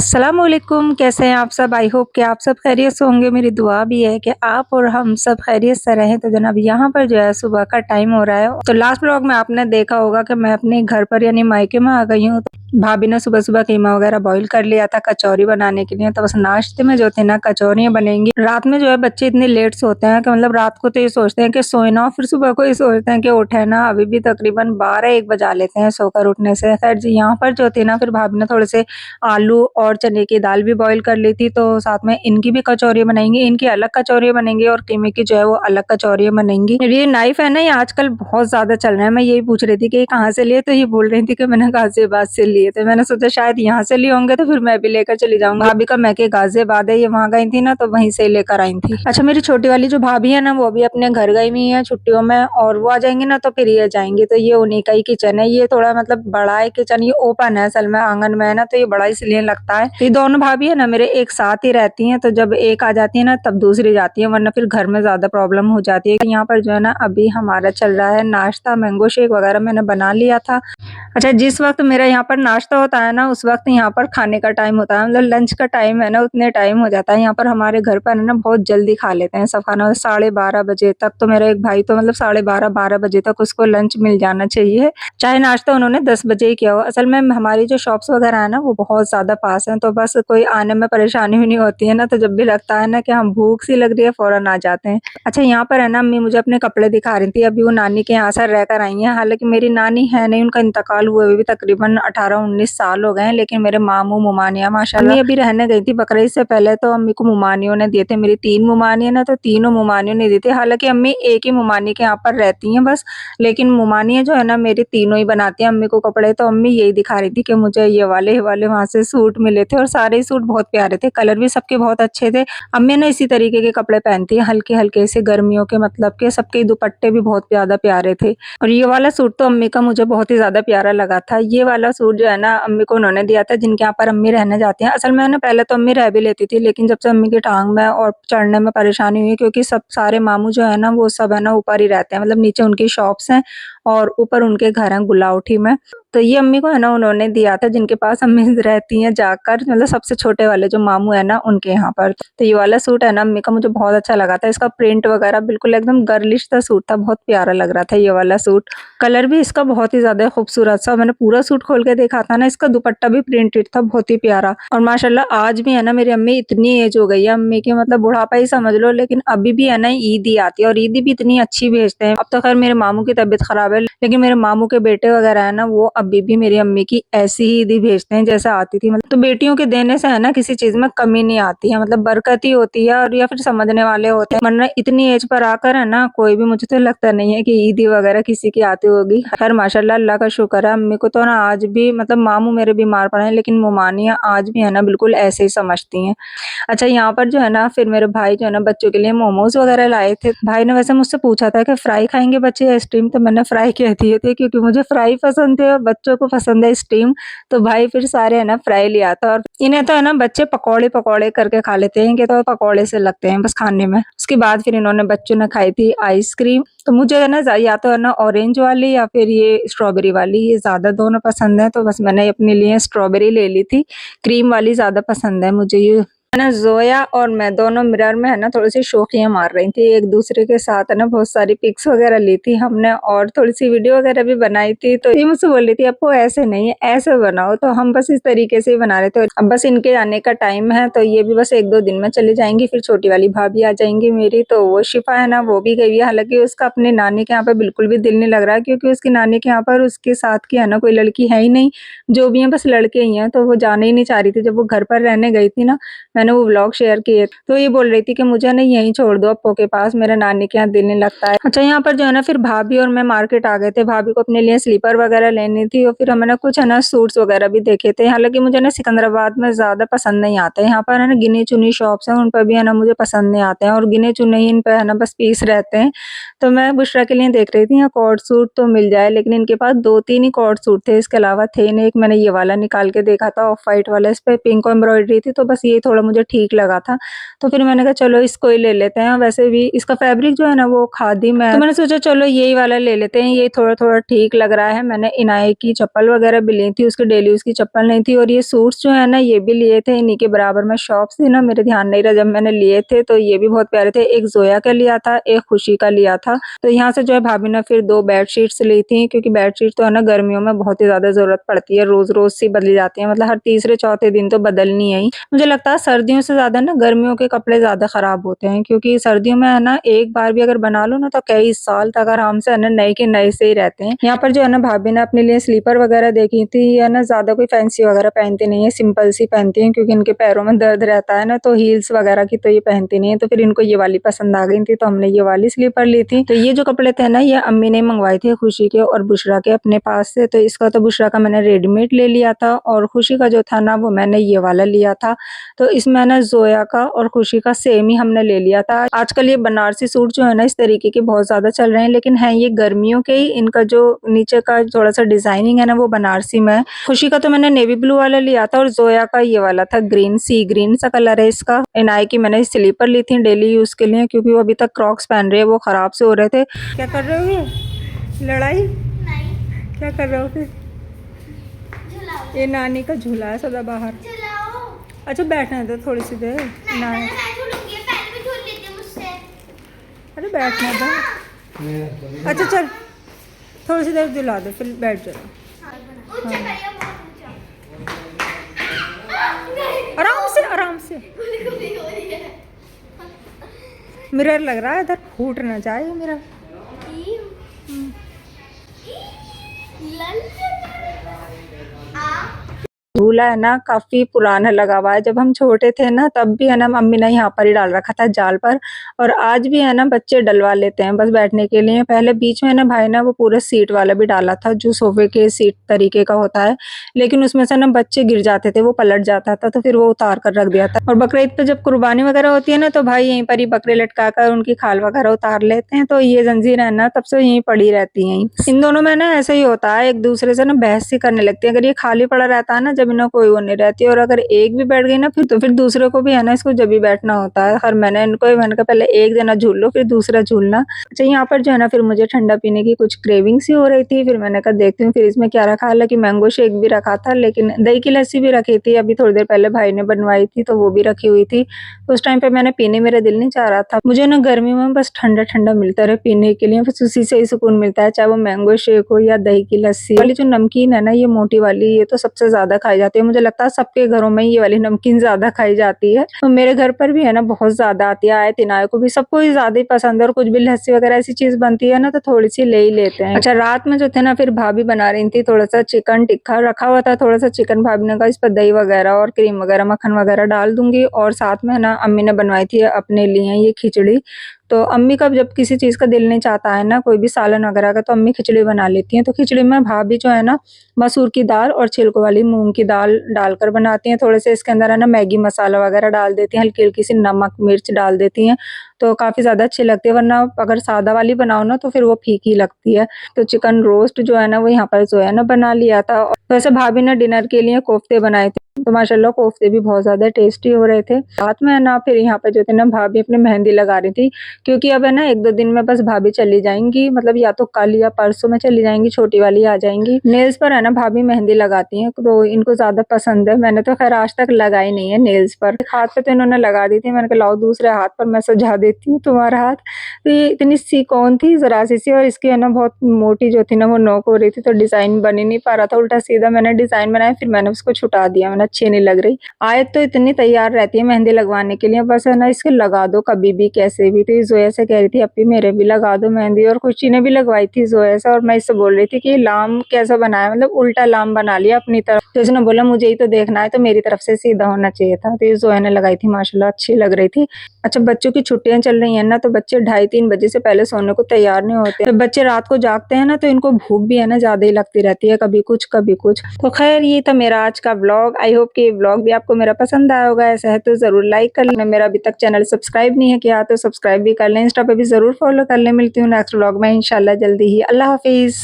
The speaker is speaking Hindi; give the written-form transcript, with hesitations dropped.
अस्सलामुअलैकुम, कैसे हैं आप सब? आई होप कि आप सब खैरियत से होंगे। मेरी दुआ भी है कि आप और हम सब खैरियत से रहें। तो जनाब यहाँ पर जो है सुबह का टाइम हो रहा है। तो लास्ट व्लॉग में आपने देखा होगा कि मैं अपने घर पर यानी मायके में आ गई हूँ। भाभी ने सुबह-सुबह कीमा वगैरह बॉईल कर लिया था कचौरी बनाने के लिए। तो बस नाश्ते में जो थे ना कचौरियाँ बनेंगी। रात में जो है बच्चे इतने लेट सोते हैं कि मतलब रात को तो ये सोचते हैं कि सोए ना, फिर सुबह को ये सोचते हैं कि उठे ना। अभी भी तकरीबन 12-1 बजा लेते हैं सोकर उठने से। खैर जी यहाँ पर जो थी ना फिर भाभी ने थोड़े से आलू और चने की दाल भी बॉईल कर ली थी, तो साथ में इनकी भी कचौरियाँ बनाएँगी। इनकी अलग कचौरियाँ बनेंगी और कीमे की जो है वो अलग कचौरियाँ बनेंगी। ये नाइफ है ना, ये आजकल बहुत ज़्यादा चल रहा है। मैं यही पूछ रही थी कि ये कहाँ से लिए? तो ये बोल रही थी कि मैंने गाज़ियाबाद से लिए थे। मैंने सोचा शायद यहाँ से लिए होंगे, तो फिर मैं भी लेकर चली जाऊँगी। भाभी का मैके गाज़ियाबाद है, ये वहाँ गई थी ना तो वहीं से लेकर आई थी। अच्छा, मेरी छोटी वाली जो भाभी है ना वो अभी अपने घर गई हुई है छुट्टियों में, और वो आ जाएँगी ना तो फिर ये जाएँगी। तो ये उन्हीं का ही किचन है। ये थोड़ा मतलब बड़ा है किचन, ये ओपन है असल में, आँगन में है ना, तो ये बड़ा इसलिए लगता है। ये दोनों भाभी है ना मेरे एक साथ ही रहती हैं, तो जब एक आ जाती है ना तब दूसरी जाती है, वरना फिर घर में ज़्यादा प्रॉब्लम हो जाती है। यहाँ पर जो है ना अभी हमारा चल रहा है नाश्ता, मैंगो शेक वगैरह मैंने बना लिया था। अच्छा, जिस वक़्त मेरा यहाँ पर नाश्ता होता है ना, उस वक़्त यहाँ पर खाने का टाइम होता है, मतलब लंच का टाइम है ना, उतने टाइम हो जाता है। यहाँ पर हमारे घर पर है ना बहुत जल्दी खा लेते हैं सब खाना, 12:30 बजे तक। तो मेरा एक भाई तो मतलब 12:30-12 बजे तक उसको लंच मिल जाना चाहिए, चाहे नाश्ता उन्होंने 10 बजे ही किया हो। असल में हमारी जो शॉप्स वगैरह है ना, वो बहुत ज़्यादा पास हैं, तो बस कोई आने में परेशानी भी नहीं होती है ना, तो जब भी लगता है ना कि हाँ, भूख सी लग रही है, फ़ौरन आ जाते हैं। अच्छा, यहाँ पर है ना अम्मी मुझे अपने कपड़े दिखा रही थी, अभी वो नानी के यहाँ से रहकर आई हैं। हालाँकि मेरी नानी है नहीं, उनका इंतकाल हुए हुए भी तकरीबन 18-19 साल हो गए हैं, लेकिन मेरे मामू मुमानियाँ माशाल्लाह। अम्मी अभी रहने गई थी बकरीद से पहले, तो अम्मी को मुमानियों ने दिए थे। मेरी 3 मुमानी है ना, तो तीनों मुमानियों ने दिए थे। हालाँकि अम्मी एक ही मुमानी के यहाँ पर रहती हैं बस, लेकिन मुमानियाँ जो है ना मेरी तीनों ही बनाती हैं अम्मी को कपड़े। तो अम्मी यही दिखा रही थी कि मुझे ये वाले वहाँ से सूट मिले थे, और सारे ही सूट बहुत प्यारे थे, कलर भी सबके बहुत अच्छे थे। अम्मी ना इसी तरीके के कपड़े पहनती है, हल्के-हल्के से गर्मियों के, मतलब के सबके दुपट्टे भी बहुत ज़्यादा प्यारे थे। और ये वाला सूट तो अम्मी का मुझे बहुत ही ज़्यादा प्यारा लगा था। ये वाला सूट जो है ना अम्मी को उन्होंने दिया था जिनके यहाँ पर अम्मी रहने जाती हैं। असल में ना पहले तो अम्मी रह भी लेती थी, लेकिन जब से अम्मी की टाँग में और चढ़ने में परेशानी हुई, क्योंकि सब सारे मामू जो है ना वो सब है ना ऊपर ही रहते हैं, मतलब नीचे उनकी शॉप्स हैं और ऊपर उनके घर हैं गुलाउठी में। तो ये अम्मी को है ना उन्होंने दिया था जिनके पास अम्मी रहती हैं जाकर, मतलब सबसे छोटे वाले जो मामू है ना उनके यहाँ पर। तो ये वाला सूट है ना अम्मी का मुझे बहुत अच्छा लगा था। इसका प्रिंट वगैरह बिल्कुल एकदम गर्लिश सा सूट था, बहुत प्यारा लग रहा था ये वाला सूट। कलर भी इसका बहुत ही ज़्यादा खूबसूरत सा, मैंने पूरा सूट खोल के देखा था ना, इसका दुपट्टा भी प्रिंटेड था, बहुत ही प्यारा। और माशाल्लाह आज भी है ना मेरी अम्मी, इतनी एज हो गई है अम्मी की, मतलब बुढ़ापा ही समझ लो, लेकिन अभी भी है ना ईदी आती है और ईदी भी इतनी अच्छी भेजते हैं। अब तो खैर मेरे मामू की तबीयत खराब है, लेकिन मेरे मामू के बेटे वगैरह है ना वो अभी भी मेरी अम्मी की ऐसी ही ईदी भेजते हैं जैसे आती थी। मतलब तो बेटियों के देने से है ना किसी चीज़ में कमी नहीं आती है, मतलब बरकत ही होती है, और या फिर समझने वाले होते हैं। वरना इतनी एज पर आकर है ना कोई भी, मुझे तो लगता नहीं है कि ईदी वगैरह किसी की आती होगी। खैर माशाल्लाह अल्लाह का शुक्र है, अम्मी को तो ना आज भी, मतलब मामू मेरे बीमार पड़े हैं लेकिन मुमानियाँ आज भी है ना बिल्कुल ऐसे ही समझती हैं। अच्छा, यहाँ पर जो है ना फिर मेरे भाई जो है ना बच्चों के लिए मोमोज वगैरह लाए थे। भाई ने वैसे मुझसे पूछा था कि फ्राई खाएंगे बच्चे या स्टीम, तो मैंने फ्राई कह दिए थे क्योंकि मुझे फ्राई पसंद थे और बच्चों को पसंद है स्टीम। तो भाई फिर सारे है ना फ्राई लिया था, और इन्हें तो है ना बच्चे पकौड़े पकौड़े करके खा लेते हैं, इनके तो पकौड़े से लगते हैं बस खाने में। उसके बाद फिर इन्होंने बच्चों ने खाई थी आइसक्रीम। तो मुझे है ना या तो है ना ऑरेंज वाली या फिर ये स्ट्रॉबेरी वाली, ये ज़्यादा दोनों पसंद है, तो बस मैंने अपने लिए स्ट्रॉबेरी ले ली थी। क्रीम वाली ज़्यादा पसंद है मुझे। ये है ना ज़ोया और मैं दोनों मिरर में है ना थोड़ी-सी शोखियाँ मार रही थी एक-दूसरे के साथ, है ना बहुत सारी पिक्स वगैरह ली थी हमने और थोड़ी-सी वीडियो वगैरह भी बनाई थी। तो ये मुझसे बोल रही थी आपको ऐसे नहीं है, ऐसे बनाओ, तो हम बस इस तरीके से ही बना रहे थे। अब बस इनके आने का टाइम है, तो ये भी बस 1-2 दिन में चली जाएँगी, फिर छोटी वाली भाभी आ जाएँगी मेरी। तो वो शिफ़ा है ना वो भी गई है, हालाँकि उसका अपनी नानी के यहाँ पे बिल्कुल भी दिल नहीं लग रहा है, क्योंकि उसकी नानी के यहाँ पर उसके साथ की है ना कोई लड़की है ही नहीं, जो भी है बस लड़के ही हैं, तो वो जाना ही नहीं चाह रही थी। जब वो घर पर रहने गई थी ना, मैंने वो व्लॉग शेयर किए, तो ये बोल रही थी कि मुझे ना यहीं छोड़ दो अप्पू के पास, मेरे नानी के यहाँ दिल नहीं लगता है। अच्छा, यहाँ पर जो है ना फिर भाभी और मैं मार्केट आ गए थे, भाभी को अपने लिए स्लीपर वगैरह लेनी थी और फिर हमने ना कुछ है ना सूट्स वगैरह भी देखे थे। हालाँकि मुझे ना सिकंदराबाद में ज़्यादा पसंद नहीं आते, यहाँ पर है ना गिनी-चुनी शॉप्स हैं, उन पर भी है ना मुझे पसंद नहीं आते हैं और गिने-चुने ही इन पे है ना बस पीस रहते हैं। तो मैं बुशरा के लिए देख रही थी यहाँ कॉर्ड सूट तो मिल जाए, लेकिन इनके पास 2-3 ही कॉर्ड सूट थे, इसके अलावा थे ही नहीं। एक मैंने ये वाला निकाल के देखा था ऑफ व्हाइट वाला, इस पे पिंक एम्ब्रॉयडरी थी, तो बस ये थोड़ा मुझे ठीक लगा था, तो फिर मैंने कहा चलो इसको ही ले लेते हैं। वैसे भी इसका फैब्रिक जो है ना वो खादी में है, तो मैंने सोचा चलो यही वाला ले लेते हैं, ये थोड़ा-थोड़ा ठीक लग रहा है। मैंने इनाय की चप्पल वगैरह भी ली थी, उसकी डेली यूज़ की चप्पल नहीं थी, और ये सूट्स जो है ना ये भी लिए थे। इन्हीं के बराबर में शॉप्स थी ना, मेरे ध्यान नहीं रहा जब मैंने लिए थे, तो ये भी बहुत प्यारे थे। एक ज़ोया का लिया था, एक खुशी का लिया था। तो यहाँ से जो है भाभी ने फिर 2 बेडशीट्स ली थी, क्योंकि बेडशीट तो है ना गर्मियों में बहुत ही ज़्यादा ज़रूरत पड़ती है, रोज़-रोज़ सी बदली जाती है, मतलब हर तीसरे-चौथे दिन तो बदलनी है ही। मुझे लगता है सर्दियों से ज़्यादा ना गर्मियों के कपड़े ज़्यादा खराब होते हैं, क्योंकि सर्दियों में है ना एक बार भी अगर बना लो ना तो कई साल तक आराम से है ना नए के नए से ही रहते हैं। यहाँ पर जो है ना भाभी ने अपने लिए स्लीपर वगैरह देखी थी, या ना ज़्यादा कोई फैंसी वगैरह पहनती नहीं है, सिंपल सी पहनती हैं, क्योंकि इनके पैरों में दर्द रहता है ना, तो हील्स वगैरह की तो ये पहनती नहीं है। तो फिर इनको ये वाली पसंद आ गई थी, तो हमने ये वाली स्लीपर ली थी। तो ये जो कपड़े थे ना ये अम्मी ने मंगवाए थे खुशी के और बुशरा के अपने पास से। तो इसका तो बुशरा का मैंने रेडीमेड ले लिया था, और खुशी का जो था ना वो मैंने ये वाला लिया था। तो इसमें ना ज़ोया का और खुशी का सेम ही हमने ले लिया था। आजकल ये बनारसी सूट जो है ना इस तरीके के बहुत ज़्यादा चल रहे हैं, लेकिन हैं ये गर्मियों के ही। इनका जो नीचे का थोड़ा-सा डिज़ाइनिंग है ना वो बनारसी में है। खुशी का तो मैंने नेवी ब्लू वाला लिया था, और ज़ोया का ये वाला था ग्रीन, सी ग्रीन सा कलर है इसका। इनाय की मैंने स्लीपर ली थी डेली यूज़ के लिए, क्योंकि वो अभी तक क्रॉक्स पहन रही है, वो खराब से हो रहे थे। क्या कर रहे हो ये? लड़ाई? नहीं। क्या कर रहे हो फिर? ये नानी का झूला है सदाबहार। अच्छा बैठने दो थोड़ी सी देर। नहीं अरे बैठने दो। अच्छा चल थोड़ी सी देर झुला दो फिर बैठ जाओ। आराम से आराम से। मिरर लग रहा है इधर, फूट ना जाए मिरर। झूला है ना काफ़ी पुराना लगा हुआ है। जब हम छोटे थे ना तब भी है ना मम्मी ने यहाँ पर ही डाल रखा था जाल पर, और आज भी है ना बच्चे डलवा लेते हैं बस बैठने के लिए। पहले बीच में ना भाई ना वो पूरा सीट वाला भी डाला था जो सोफे के सीट तरीके का होता है, लेकिन उसमें से ना बच्चे गिर जाते थे, वो पलट जाता था, तो फिर वो उतार कर रख दिया था। और बकरीद पे जब कुर्बानी वगैरह होती है ना तो भाई यहीं पर ही बकरे लटका कर उनकी खाल वगैरह उतार लेते हैं, तो ये जंजीर है ना तब से यहीं पड़ी रहती हैं। इन दोनों में ना ऐसा ही होता है, एक दूसरे से ना बहस सी करने लगती है। अगर ये खाली पड़ा रहता है ना जब इन्हें कोई वो नहीं रहती, और अगर एक भी बैठ गई ना फिर तो फिर दूसरे को भी है ना इसको जब भी बैठना होता है। हर मैंने कहा पहले एक जना झूल लो फिर दूसरा झूलना। अच्छा यहाँ पर जो है ना फिर मुझे ठंडा पीने की कुछ क्रेविंग सी हो रही थी, फिर मैंने कहा देखती हूँ फिर इसमें क्या रखा। हालांकि मैंगो शेक भी रखा था, लेकिन दही की लस्सी भी रखी थी, अभी थोड़ी देर पहले भाई ने बनवाई थी तो वो भी रखी हुई थी। तो उस टाइम पे मैंने पीने, मेरा दिल नहीं चाह रहा था। मुझे ना गर्मी में बस ठंडा ठंडा मिलता रहे पीने के लिए, बस उसी से ही सुकून मिलता है, चाहे वो मैंगो शेक हो या दही की लस्सी। वाली जो नमकीन है ना ये मोटी वाली, ये तो सबसे ज्यादा खाई जाती है। मुझे लगता है सबके घरों में ये वाली नमकीन ज्यादा खाई जाती है, तो मेरे घर पर भी है ना बहुत ज्यादा आती है। आए तिनाए को भी सबको ही ज्यादा ही पसंद है, और कुछ भी लस्सी वगैरह ऐसी चीज बनती है ना तो थोड़ी सी ले ही लेते हैं। अच्छा रात में जो थे ना फिर भाभी बना रही थी थोड़ा सा चिकन टिक्का रखा हुआ था, थोड़ा सा चिकन। भाभी ने कहा इस पर दही वगैरह और क्रीम वगैरह मक्खन वगैरह डाल दूंगी, और साथ में ना अम्मी ने बनवाई थी अपने लिए ये खिचड़ी। तो अम्मी का जब किसी चीज़ का दिल नहीं चाहता है ना कोई भी सालन वगैरह का, तो अम्मी खिचड़ी बना लेती हैं। तो खिचड़ी में भाभी जो है ना मसूर की दाल और छिलकों वाली मूंग की दाल डालकर बनाती हैं। थोड़े से इसके अंदर है ना मैगी मसाला वगैरह डाल देती हैं, हल्की हल्की सी नमक मिर्च डाल देती हैं, तो काफ़ी ज़्यादा अच्छी लगती है। वरना अगर सादा वाली बनाओ ना तो फिर वो फीकी लगती है। तो चिकन रोस्ट जो है ना वो यहाँ पर जो है ना बना लिया था। वैसे भाभी ने डिनर के लिए कोफ्ते बनाए थे, तो माशाल्लाह कोफ्ते भी बहुत ज़्यादा टेस्टी हो रहे थे। रात में है ना फिर यहाँ पे जो थे ना भाभी अपने मेहंदी लगा रही थी, क्योंकि अब है ना 1-2 दिन में बस भाभी चली जाएंगी, मतलब या तो कल या परसों में चली जाएंगी, छोटी वाली आ जाएंगी। नेल्स पर है ना भाभी मेहंदी लगाती हैं, तो इनको ज़्यादा पसंद है। मैंने तो खैर आज तक लगाई नहीं है नेल्स पर। एक हाथ पे तो इन्होंने लगा दी थी, मैंने कहा लाओ दूसरे हाथ पर मैं सजा देती हूँ तुम्हारा हाथ। तो ये इतनी सी कौन थी ज़रा सी, और इसकी है ना बहुत मोटी जो थी ना वो नोक हो रही थी, तो डिज़ाइन बन ही नहीं पा रहा था। उल्टा सीधा मैंने डिज़ाइन बनाया, फिर मैंने उसको छुटा दिया, मैंने अच्छी नहीं लग रही। आयत तो इतनी तैयार रहती है मेहंदी लगवाने के लिए, बस है ना इसके लगा दो कभी भी कैसे भी। तो ये जोया से कह रही थी अपनी मेरे भी लगा दो मेहंदी, और खुशी ने भी लगवाई थी जोया से। और मैं इससे बोल रही थी कि लाम कैसा बनाया, मतलब उल्टा लाम बना लिया अपनी तरफ। तो इसने बोला मुझे ही तो देखना है, तो मेरी तरफ से सीधा होना चाहिए था। तो ये जोया ने लगाई थी, माशाल्लाह अच्छी लग रही थी। अच्छा बच्चों की छुट्टियां चल रही है ना, तो बच्चे 2:30-3 बजे से पहले सोने को तैयार नहीं होते। जब बच्चे रात को जागते हैं ना तो इनको भूख भी है ना ज्यादा ही लगती रहती है, कभी कुछ कभी कुछ। तो खैर ये था मेरा आज का व्लॉग। आई होप कि ये व्लॉग भी आपको मेरा पसंद आया होगा। ऐसा है तो जरूर लाइक कर लेना। मेरा अभी तक चैनल सब्सक्राइब नहीं है किया तो सब्सक्राइब भी कर लें। इंस्टा पे भी जरूर फॉलो कर लें। मिलती हूँ नेक्स्ट व्लॉग में इंशाल्लाह जल्दी ही। अल्लाह हाफिज।